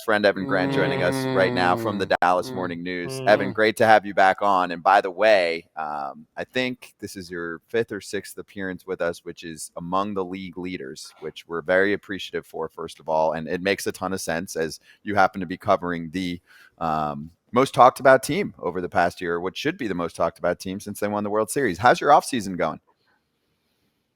friend Evan Grant joining us right now from the Dallas Morning News. Evan, Mm. great to have you back on. And by the way, I think this is your 5th or 6th appearance with us, which is among the league leaders, which we're very appreciative for, first of all. And it makes a ton of sense as you happen to be covering the most talked about team over the past year, what should be the most talked about team since they won the World Series. How's your offseason going?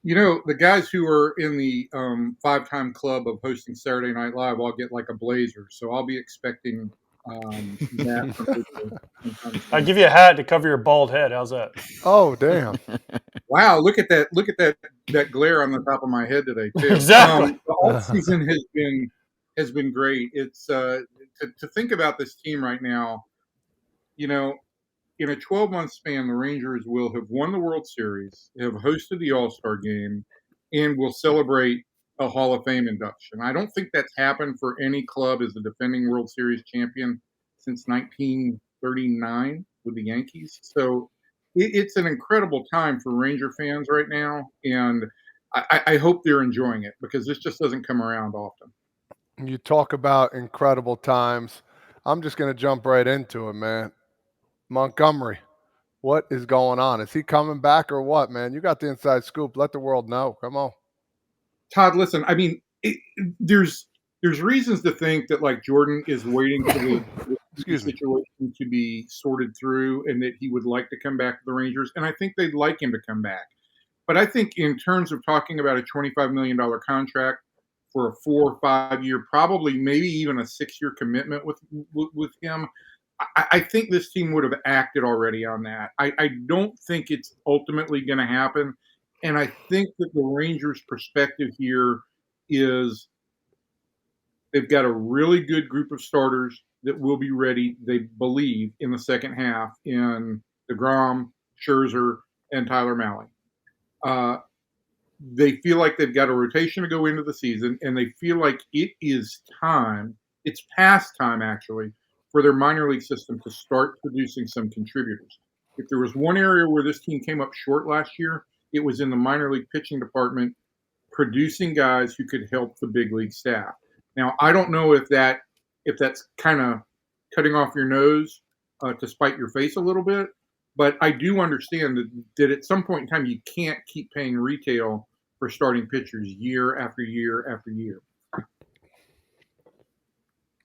You know, the guys who are in the 5-time club of hosting Saturday Night Live all get like a blazer. So I'll be expecting that from people sometime I'd soon. give you a hat to cover your bald head. How's that? Oh, damn. Wow, look at that! Look at that glare on the top of my head today too. Exactly. The off season has been great. It's to think about this team right now. You know, in a 12-month span, the Rangers will have won the World Series, have hosted the All-Star game, and will celebrate a Hall of Fame induction. I don't think that's happened for any club as the defending World Series champion since 1939 with the Yankees. So it's an incredible time for Ranger fans right now, and I hope they're enjoying it because this just doesn't come around often. You talk about incredible times. I'm just going to jump right into it, man. Montgomery, what is going on? Is he coming back or what, man? You got the inside scoop. Let the world know. Come on. Todd, listen, I mean, there's reasons to think that like Jordan is waiting for the Excuse me. situation to be sorted through and that he would like to come back to the Rangers. And I think they'd like him to come back. But I think in terms of talking about a $25 million contract for a 4 or 5 year, probably maybe even a 6-year commitment with him, I think this team would have acted already on that. I don't think it's ultimately going to happen. And I think that the Rangers' perspective here is they've got a really good group of starters that will be ready, they believe, in the second half in DeGrom, Scherzer, and Tyler Mahle. They feel like they've got a rotation to go into the season, and they feel like it is time, it's past time actually, for their minor league system to start producing some contributors. If there was one area where this team came up short last year, it was in the minor league pitching department, producing guys who could help the big league staff. Now, I don't know if that's kind of cutting off your nose to spite your face a little bit, but I do understand that at some point in time you can't keep paying retail for starting pitchers year after year after year.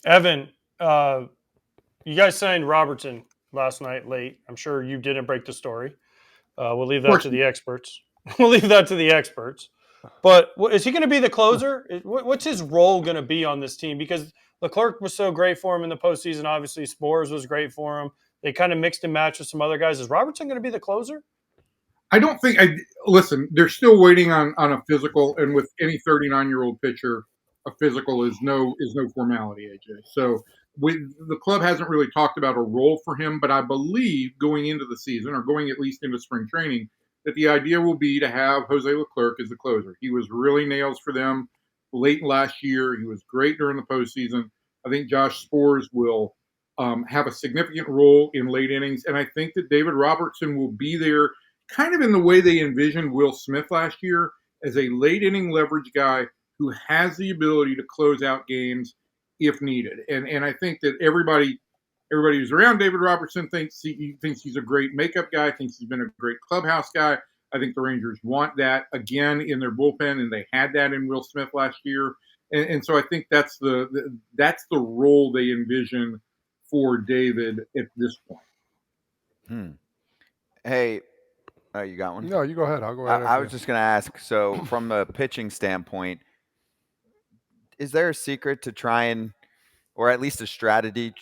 Evan, you guys signed Robertson last night late. I'm sure you didn't break the story. We'll leave that to the experts. We'll leave that to the experts. But is he going to be the closer? What's his role going to be on this team? Because Leclerc was so great for him in the postseason. Obviously, Spores was great for him. They kind of mixed and matched with some other guys. Is Robertson going to be the closer? I don't think. Listen, they're still waiting on a physical, and with any 39-year-old pitcher, a physical is no formality, AJ. So the club hasn't really talked about a role for him, but I believe going into the season or going at least into spring training, that the idea will be to have Jose Leclerc as the closer. He was really nails for them late last year. He was great during the postseason. I think Josh Spores will have a significant role in late innings, and I think that David Robertson will be there kind of in the way they envisioned Will Smith last year as a late inning leverage guy who has the ability to close out games if needed. And I think that everybody who's around David Robertson thinks he's a great makeup guy, thinks he's been a great clubhouse guy. I think the Rangers want that again in their bullpen, and they had that in Will Smith last year. And so I think that's the role they envision for David at this point. Hey, you got one? No, you go ahead. I'll go ahead. I was just going to ask, so from a pitching standpoint, is there a secret to try and, or at least a strategy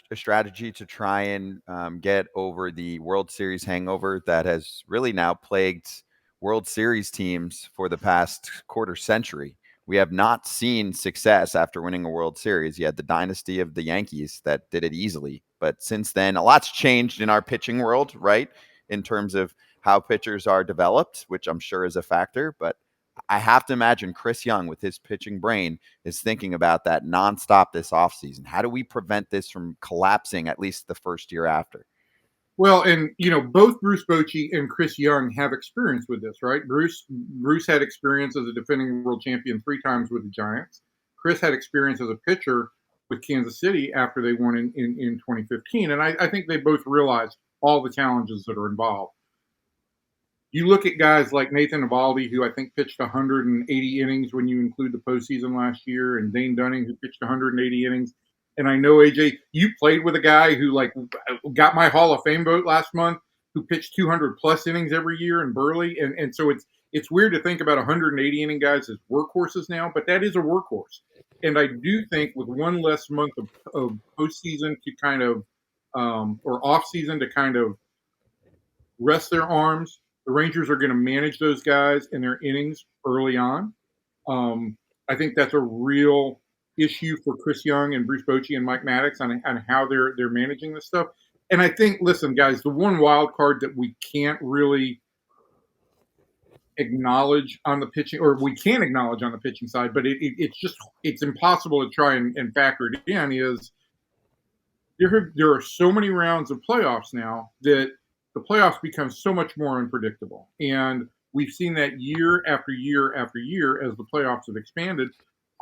to try and get over the World Series hangover that has really now plagued World Series teams for the past quarter century? We have not seen success after winning a World Series. You had the dynasty of the Yankees that did it easily. But since then, a lot's changed in our pitching world, right? In terms of how pitchers are developed, which I'm sure is a factor. But I have to imagine Chris Young, with his pitching brain, is thinking about that nonstop this offseason. How do we prevent this from collapsing at least the first year after? Well, and both Bruce Bochy and Chris Young have experience with this, right? Bruce had experience as a defending world champion 3 times with the Giants. Chris had experience as a pitcher with Kansas City after they won in 2015. And I think they both realized all the challenges that are involved. You look at guys like Nathan Eovaldi, who I think pitched 180 innings when you include the postseason last year, and Dane Dunning, who pitched 180 innings. And I know, AJ, you played with a guy who got my Hall of Fame vote last month, who pitched 200 plus innings every year in Burley. And so it's weird to think about 180 inning guys as workhorses now, but that is a workhorse. And I do think with one less month of postseason to kind of or off season to kind of rest their arms, the Rangers are going to manage those guys in their innings early on. I think that's a real issue for Chris Young and Bruce Bochy and Mike Maddox on how they're managing this stuff. And I think, listen, guys, the one wild card that we can't really acknowledge on the pitching, or we can acknowledge on the pitching side, but it's impossible to try and factor it in, is there are so many rounds of playoffs now that the playoffs become so much more unpredictable. And we've seen that year after year after year as the playoffs have expanded.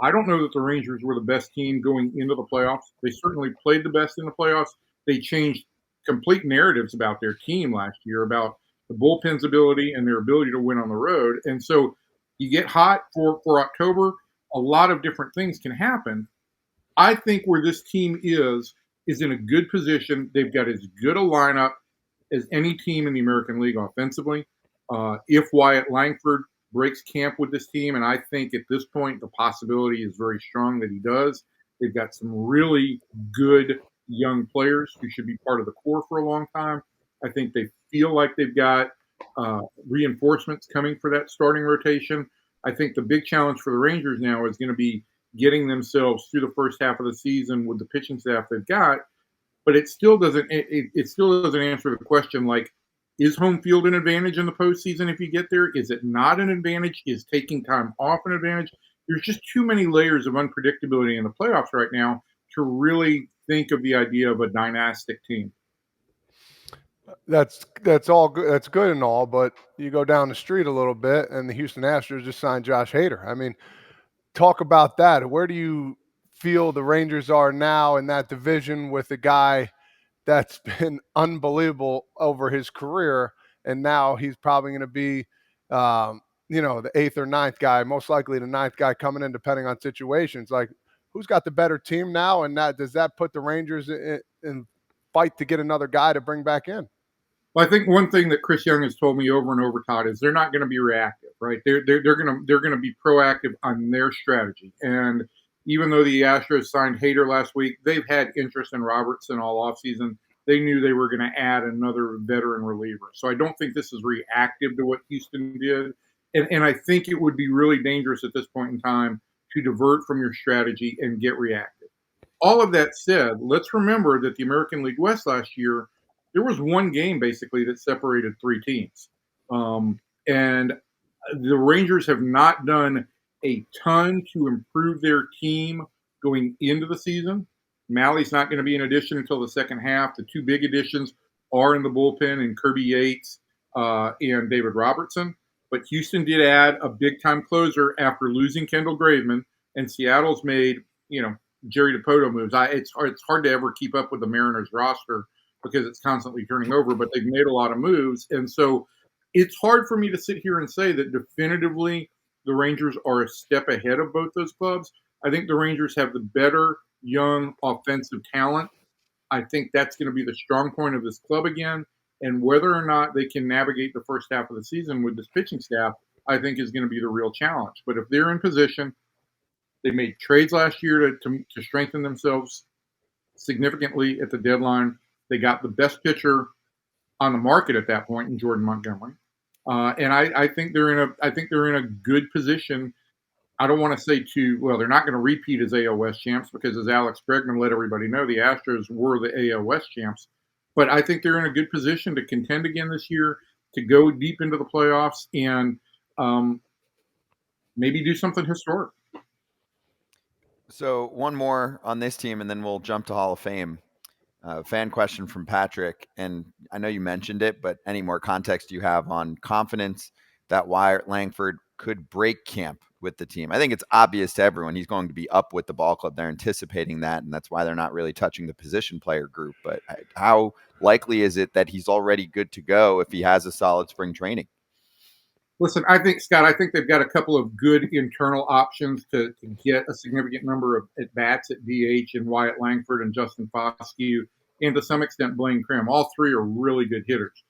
I don't know that the Rangers were the best team going into the playoffs. They certainly played the best in the playoffs. They changed complete narratives about their team last year, about the bullpen's ability and their ability to win on the road. And so you get hot for October, a lot of different things can happen. I think where this team is in a good position. They've got as good a lineup as any team in the American League offensively. If Wyatt Langford breaks camp with this team, and I think at this point the possibility is very strong that he does, they've got some really good young players who should be part of the core for a long time. I think they feel like they've got reinforcements coming for that starting rotation. I think the big challenge for the Rangers now is going to be getting themselves through the first half of the season with the pitching staff they've got. But it still doesn't answer the question, like, is home field an advantage in the postseason if you get there? Is it not an advantage? Is taking time off an advantage? There's just too many layers of unpredictability in the playoffs right now to really think of the idea of a dynastic team. That's all good. That's good and all, but you go down the street a little bit, and the Houston Astros just signed Josh Hader. I mean, talk about that. Where do you feel the Rangers are now in that division with a guy that's been unbelievable over his career, and now he's probably going to be, the 8th or 9th guy, most likely the 9th guy coming in, depending on situations. Like, who's got the better team now, and does that put the Rangers in fight to get another guy to bring back in? Well, I think one thing that Chris Young has told me over and over, Todd, is they're not going to be reactive, right? They're going to be proactive on their strategy. And even though the Astros signed Hader last week, they've had interest in Robertson all offseason. They knew they were going to add another veteran reliever. So I don't think this is reactive to what Houston did. And I think it would be really dangerous at this point in time to divert from your strategy and get reactive. All of that said, let's remember that the American League West last year, there was one game basically that separated three teams. And the Rangers have not done a ton to improve their team going into the season. Mally's not going to be an addition until the second half. The two big additions are in the bullpen in Kirby Yates and David Robertson. But Houston did add a big-time closer after losing Kendall Graveman, and Seattle's made, Jerry Dipoto moves. It's hard to ever keep up with the Mariners roster because it's constantly turning over, but they've made a lot of moves. And so it's hard for me to sit here and say that definitively the Rangers are a step ahead of both those clubs. I think the Rangers have the better young offensive talent. I think that's going to be the strong point of this club again. And whether or not they can navigate the first half of the season with this pitching staff, I think is going to be the real challenge. But if they're in position, they made trades last year to strengthen themselves significantly at the deadline. They got the best pitcher on the market at that point in Jordan Montgomery, and I think they're in a good position. I don't want to say they're not going to repeat as AL West champs because, as Alex Bregman let everybody know, the Astros were the AL West champs. But I think they're in a good position to contend again this year, to go deep into the playoffs, and maybe do something historic. So one more on this team, and then we'll jump to Hall of Fame. Fan question from Patrick, and I know you mentioned it, but any more context you have on confidence that Wyatt Langford could break camp with the team. I think it's obvious to everyone he's going to be up with the ball club. They're anticipating that, and that's why they're not really touching the position player group. But how likely is it that he's already good to go if he has a solid spring training? Listen, I think, Scott, I think they've got a couple of good internal options to get a significant number of at-bats at DH in Wyatt Langford and Justin Foscue, and to some extent Blaine Crim. All three are really good hitters.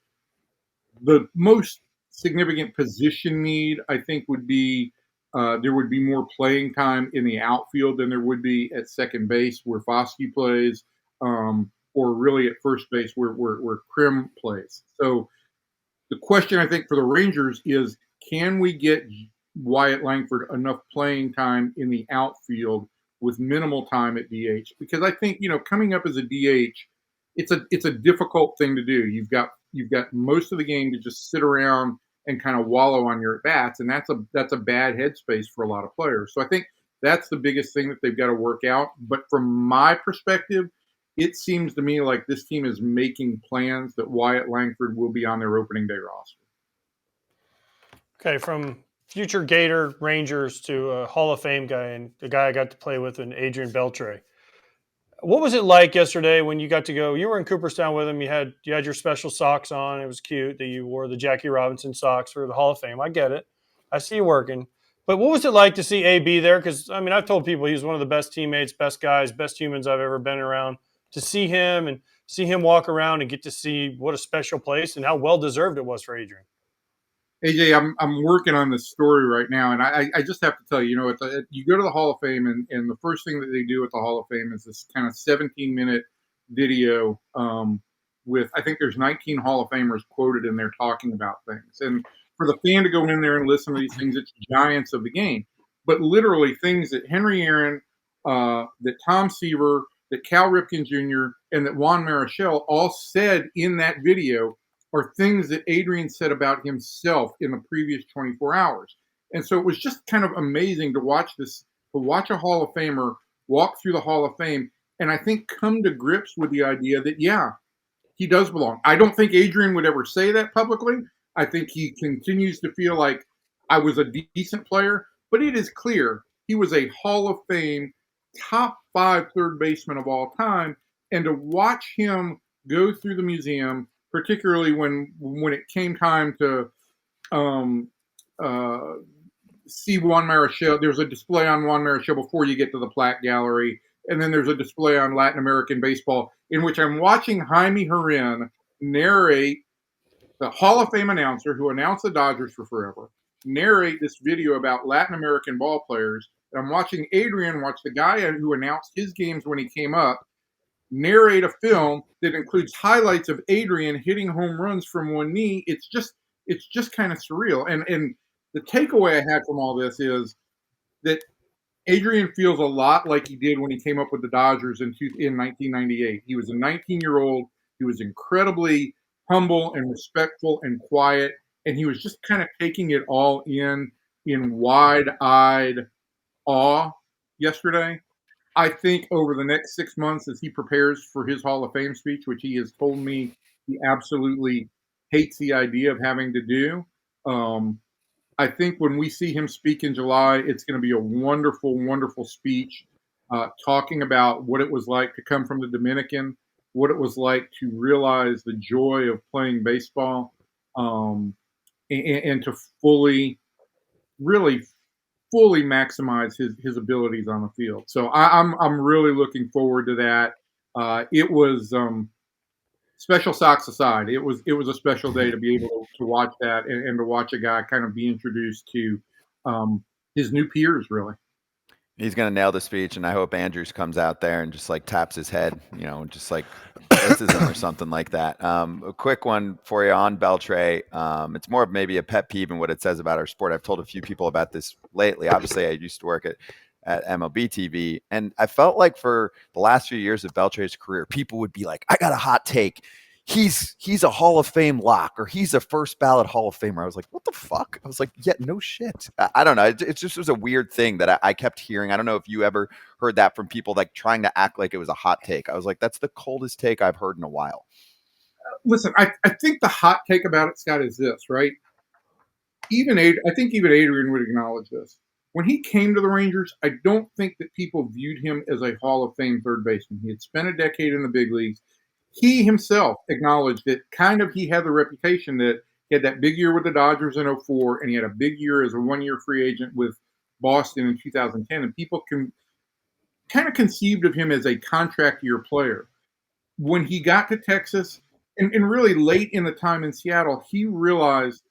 The most significant position need, I think, would be there would be more playing time in the outfield than there would be at second base where Foscue plays, or really at first base where Crim plays. So the question, I think, for the Rangers is, can we get Wyatt Langford enough playing time in the outfield with minimal time at DH? Because I think, coming up as a DH, it's a difficult thing to do. You've got most of the game to just sit around and kind of wallow on your at-bats, and that's a bad headspace for a lot of players. So I think that's the biggest thing that they've got to work out. But from my perspective, it seems to me like this team is making plans that Wyatt Langford will be on their opening day roster. Okay, from future Gator Rangers to a Hall of Fame guy, and the guy I got to play with, and Adrian Beltre. What was it like yesterday when you got to go? You were in Cooperstown with him. You had your special socks on. It was cute that you wore the Jackie Robinson socks for the Hall of Fame. I get it. I see you working. But what was it like to see AB there? Because, I've told people he's one of the best teammates, best guys, best humans I've ever been around. To see him and see him walk around and get to see what a special place and how well-deserved it was for Adrian. AJ, I'm working on this story right now, and I just have to tell you, you go to the Hall of Fame, and the first thing that they do at the Hall of Fame is this kind of 17-minute video with, I think there's 19 Hall of Famers quoted in there talking about things. And for the fan to go in there and listen to these things, it's giants of the game. But literally things that Henry Aaron, that Tom Seaver, that Cal Ripken Jr., and that Juan Marichal all said in that video are things that Adrian said about himself in the previous 24 hours. And so it was just kind of amazing to watch a Hall of Famer walk through the Hall of Fame, and I think come to grips with the idea that, yeah, he does belong. I don't think Adrian would ever say that publicly. I think he continues to feel like I was a decent player, but it is clear he was a Hall of Fame top 5 third baseman of all time, and to watch him go through the museum, particularly when it came time to see Juan Marichal. There's a display on Juan Marichal before you get to the plaque gallery, and then there's a display on Latin American baseball in which I'm watching Jaime Herrin narrate, the Hall of Fame announcer who announced the Dodgers for forever, narrate this video about Latin American ball players. And I'm watching Adrian watch the guy who announced his games when he came up narrate a film that includes highlights of Adrian hitting home runs from one knee. It's just kind of surreal. And the takeaway I had from all this is that Adrian feels a lot like he did when he came up with the Dodgers in 1998. He was a 19-year-old. He was incredibly humble and respectful and quiet, and he was just kind of taking it all in wide-eyed awe yesterday. I think over the next 6 months, as he prepares for his Hall of Fame speech, which he has told me he absolutely hates the idea of having to do, I think when we see him speak in July, it's going to be a wonderful, wonderful speech talking about what it was like to come from the Dominican, what it was like to realize the joy of playing baseball, and to fully maximize his abilities on the field. So I'm really looking forward to that. It was special socks aside. It was a special day to be able to watch that and to watch a guy kind of be introduced to his new peers, really. He's going to nail the speech, and I hope Andrews comes out there and just like taps his head, just like blesses him or something like that. A quick one for you on Beltre. It's more of maybe a pet peeve in what it says about our sport. I've told a few people about this lately. Obviously, I used to work at MLB TV, and I felt like for the last few years of Beltre's career, people would be like, I got a hot take. He's a Hall of Fame lock, or he's a first ballot Hall of Famer. I was like, what the fuck? I was like, yeah, no shit. I don't know. It just was a weird thing that I kept hearing. I don't know if you ever heard that from people, like trying to act like it was a hot take. I was like, that's the coldest take I've heard in a while. Listen, I think the hot take about it, Scott, is this, right? I think even Adrian would acknowledge this. When he came to the Rangers, I don't think that people viewed him as a Hall of Fame third baseman. He had spent a decade in the big leagues. He himself acknowledged that he had the reputation that he had that big year with the Dodgers in 04, and he had a big year as a one-year free agent with Boston in 2010, and people kind of conceived of him as a contract year player. When he got to Texas, and really late in the time in Seattle, he realized,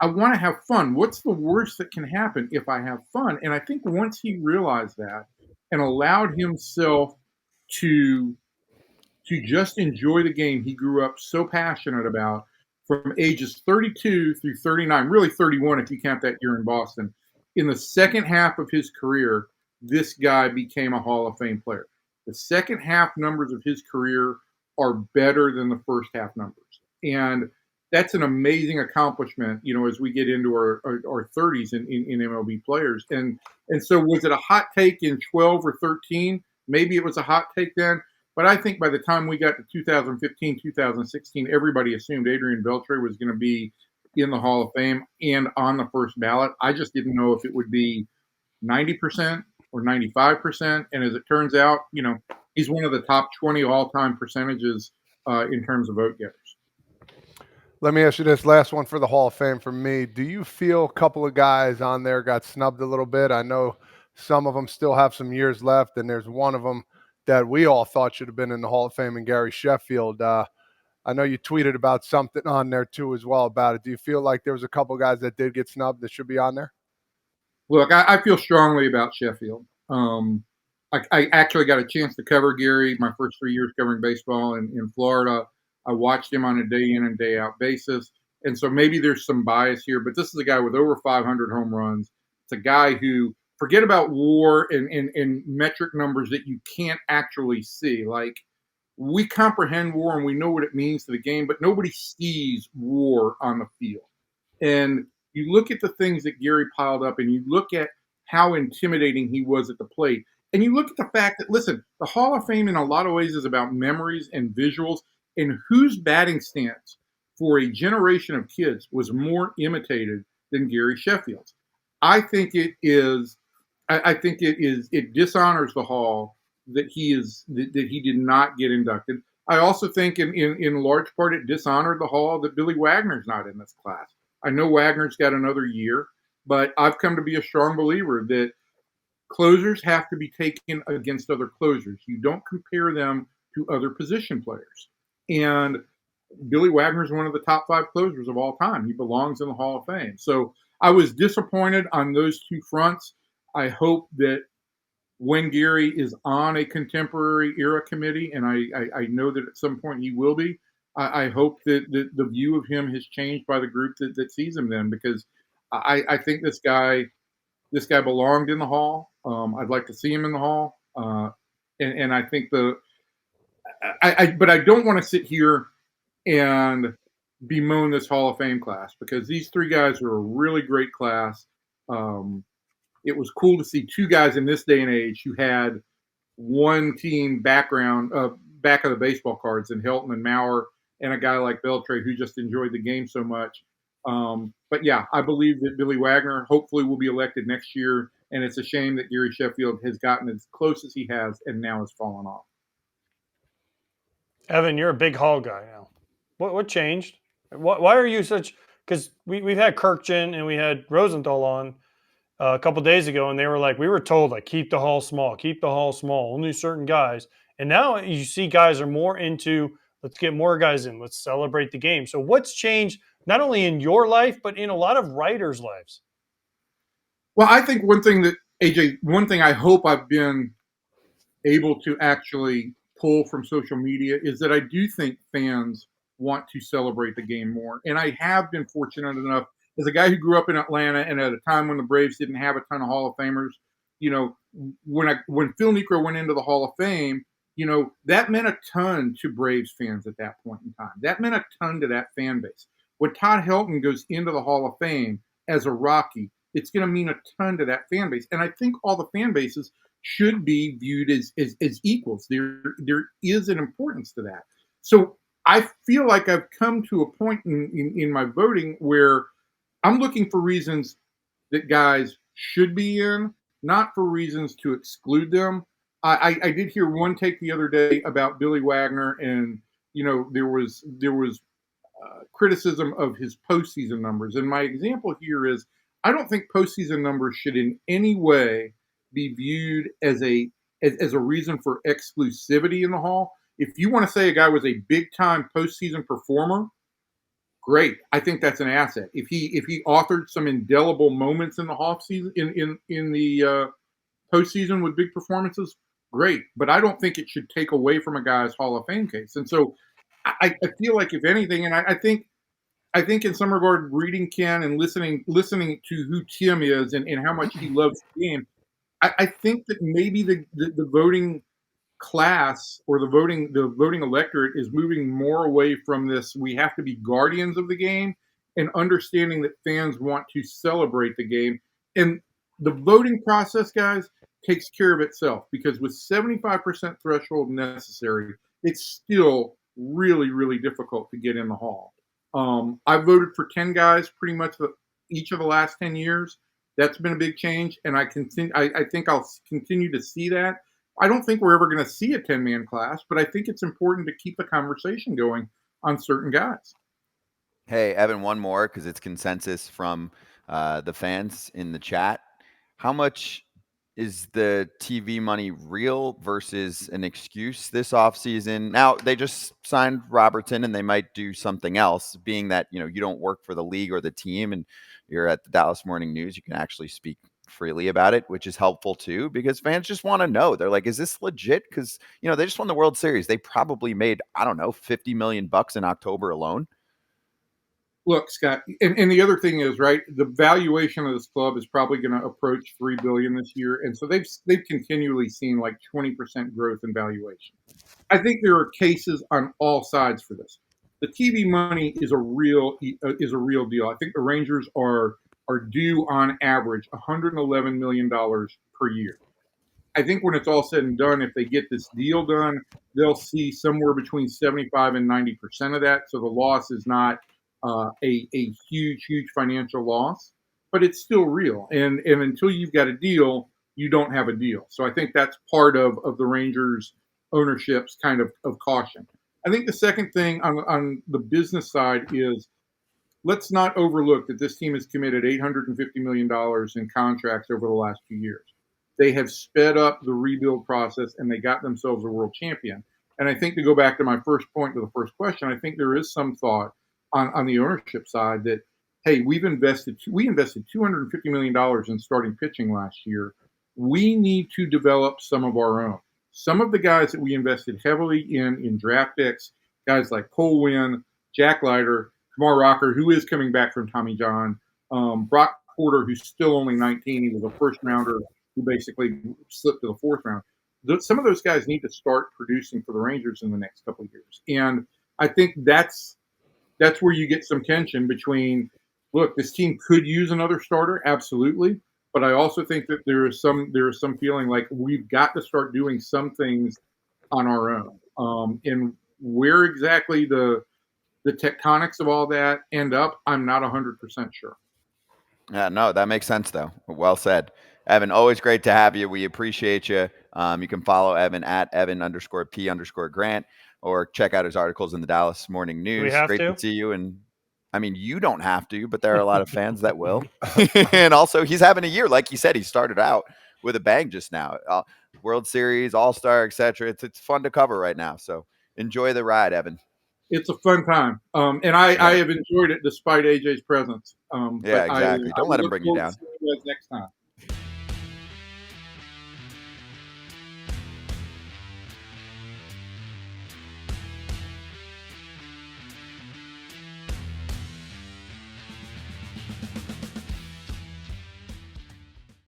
I want to have fun. What's the worst that can happen if I have fun? And I think once he realized that and allowed himself to just enjoy the game he grew up so passionate about from ages 32 through 39, really 31 if you count that year in Boston. In the second half of his career, this guy became a Hall of Fame player. The second half numbers of his career are better than the first half numbers. And that's an amazing accomplishment, as we get into our 30s in MLB players. And so was it a hot take in 12 or 13? Maybe it was a hot take then. But I think by the time we got to 2015, 2016, everybody assumed Adrian Beltre was going to be in the Hall of Fame and on the first ballot. I just didn't know if it would be 90% or 95%. And as it turns out, he's one of the top 20 all-time percentages in terms of vote getters. Let me ask you this last one for the Hall of Fame for me. Do you feel a couple of guys on there got snubbed a little bit? I know some of them still have some years left, and there's one of them that we all thought should have been in the Hall of Fame, and Gary Sheffield. I know you tweeted about something on there too as well about it. Do you feel like there was a couple of guys that did get snubbed that should be on there? Look, I feel strongly about Sheffield. I actually got a chance to cover Gary my first 3 years covering baseball in Florida. I watched him on a day in and day out basis. And so maybe there's some bias here, but this is a guy with over 500 home runs. It's a guy who, forget about WAR and metric numbers that you can't actually see. Like, we comprehend WAR and we know what it means to the game, but nobody sees WAR on the field. And you look at the things that Gary piled up and you look at how intimidating he was at the plate. And you look at the fact that, listen, the Hall of Fame in a lot of ways is about memories and visuals, and whose batting stance for a generation of kids was more imitated than Gary Sheffield's. I think it dishonors the Hall that he did not get inducted. I also think in large part it dishonored the Hall that Billy Wagner's not in this class. I know Wagner's got another year, but I've come to be a strong believer that closers have to be taken against other closers. You don't compare them to other position players. And Billy Wagner is one of the top 5 closers of all time. He belongs in the Hall of Fame. So I was disappointed on those two fronts. I hope that when Gary is on a contemporary era committee, and I know that at some point he will be, I hope that the view of him has changed by the group that sees him then, because I think this guy belonged in the Hall. I'd like to see him in the Hall. And I think but I don't want to sit here and bemoan this Hall of Fame class, because these 3 guys are a really great class. It was cool to see 2 guys in this day and age who had one team background, back of the baseball cards, in Helton and Maurer, and a guy like Beltre who just enjoyed the game so much. But yeah, I believe that Billy Wagner hopefully will be elected next year, and it's a shame that Gary Sheffield has gotten as close as he has and now has fallen off. Evan, you're a big Hall guy now. What changed? Why are you such? Because we've had Kirkjian and we had Rosenthal on a couple days ago, and they were like, we were told, like, keep the Hall small, only certain guys. And now you see guys are more into, let's get more guys in, let's celebrate the game. So what's changed, not only in your life, but in a lot of writers' lives? Well, I think one thing I hope I've been able to actually pull from social media is that I do think fans want to celebrate the game more. And I have been fortunate enough, as a guy who grew up in Atlanta and at a time when the Braves didn't have a ton of Hall of Famers, when Phil Niekro went into the Hall of Fame, that meant a ton to Braves fans at that point in time. That meant a ton to that fan base. When Todd Helton goes into the Hall of Fame as a Rocky, it's going to mean a ton to that fan base. And I think all the fan bases should be viewed as equals. There is an importance to that. So I feel like I've come to a point in my voting where I'm looking for reasons that guys should be in, not for reasons to exclude them. I did hear one take the other day about Billy Wagner, and there was criticism of his postseason numbers. And my example here is, I don't think postseason numbers should in any way be viewed as a reason for exclusivity in the Hall. If you want to say a guy was a big time postseason performer, great. I think that's an asset. If he authored some indelible moments in the off season, in the postseason with big performances, great. But I don't think it should take away from a guy's Hall of Fame case. And so I feel like, if anything, and I think in some regard, reading Ken and listening to who Tim is, and how much he loves the game, I think that maybe the voting class, or the voting electorate, is moving more away from this. We have to be guardians of the game, and understanding that fans want to celebrate the game. And the voting process, guys, takes care of itself, because with 75% threshold necessary, it's still really, really difficult to get in the Hall. I've voted for 10 guys pretty much each of the last 10 years. That's been a big change, and I think I'll continue to see that. I don't think we're ever going to see a 10-man class, but I think it's important to keep the conversation going on certain guys. Hey, Evan, one more, because it's consensus from the fans in the chat. How much is the TV money real versus an excuse this offseason? Now, they just signed Robertson, and they might do something else, being that, you don't work for the league or the team, and you're at the Dallas Morning News. You can actually speak freely about it, which is helpful too, because fans just want to know. They're like, is this legit? Because, they just won the World Series. They probably made, I don't know, $50 million in October alone. Look, Scott, and the other thing is, right, the valuation of this club is probably going to approach $3 billion this year, and so they've continually seen like 20% growth in valuation. I think there are cases on all sides for this. The TV money is a real deal. I think the Rangers are due on average $111 million per year. I think when it's all said and done, if they get this deal done, they'll see somewhere between 75 and 90% of that. So the loss is not a huge financial loss, but it's still real. And until you've got a deal, you don't have a deal. So I think that's part of the Rangers ownership's kind of caution. I think the second thing on the business side is, let's not overlook that this team has committed $850 million in contracts over the last 2 years. They have sped up the rebuild process, and they got themselves a world champion. And I think, to go back to my first point, to the first question, I think there is some thought on the ownership side that, hey, we invested $250 million in starting pitching last year. We need to develop some of our own. Some of the guys that we invested heavily in draft picks, guys like Cole Winn, Jack Leiter, Kamar Rocker, who is coming back from Tommy John, Brock Porter, who's still only 19. He was a first rounder who basically slipped to the fourth round. Some of those guys need to start producing for the Rangers in the next couple of years. And I think that's where you get some tension between, look, this team could use another starter, absolutely. But I also think that there is some feeling like we've got to start doing some things on our own. And where exactly the tectonics of all that end up, I'm not 100% sure. Yeah, no, that makes sense, though. Well said. Evan, always great to have you. We appreciate you. You can follow Evan at Evan_P_Grant, or check out his articles in the Dallas Morning News. Great to see you. And I mean, you don't have to, but there are a lot of fans that will. And also, he's having a year. Like you said, he started out with a bang just now. World Series, All-Star, etc. It's fun to cover right now. So enjoy the ride, Evan. It's a fun time. And I have enjoyed it despite AJ's presence. Yeah, exactly. Don't let him bring you down. See you guys next time.